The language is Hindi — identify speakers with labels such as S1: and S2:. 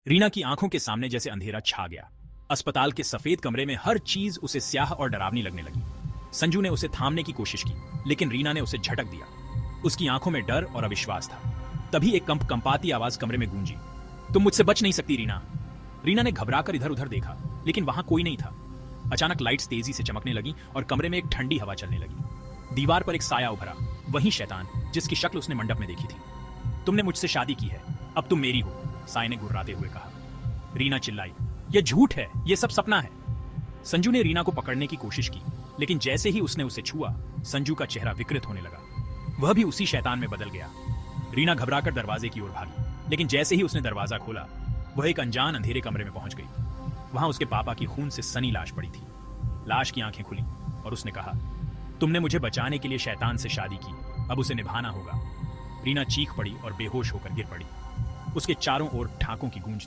S1: रीना की आंखों के सामने जैसे अंधेरा छा गया। अस्पताल के सफेद कमरे में हर चीज उसे स्याह और डरावनी लगने लगी। संजू ने उसे थामने की कोशिश की, लेकिन रीना ने उसे झटक दिया। उसकी आंखों में डर और अविश्वास था। तभी एक कंपाती आवाज कमरे में गूंजी, तुम मुझसे बच नहीं सकती रीना। रीना ने घबराकर इधर उधर देखा, लेकिन वहां कोई नहीं था। अचानक लाइट्स तेजी से चमकने लगी और कमरे में एक ठंडी हवा चलने लगी। दीवार पर एक साया उभरा, वही शैतान जिसकी शक्ल उसने मंडप में देखी थी। तुमने मुझसे शादी की है, अब तुम मेरी हो, साय ने गुर्राते हुए कहा। रीना चिल्लाई, यह झूठ है, यह सब सपना है। संजू ने रीना को पकड़ने की कोशिश की, लेकिन जैसे ही उसने उसे छुआ, संजू का चेहरा विकृत होने लगा। वह भी उसी शैतान में बदल गया। रीना घबराकर दरवाजे की ओर भागी, लेकिन जैसे ही उसने दरवाजा खोला, वह एक अनजान अंधेरे कमरे में पहुंच गई। वहां उसके पापा की खून से सनी लाश पड़ी थी। लाश की आंखें खुली और उसने कहा, तुमने मुझे बचाने के लिए शैतान से शादी की, अब उसे निभाना होगा। रीना चीख पड़ी और बेहोश होकर गिर पड़ी। उसके चारों ओर ठाकों की गूंज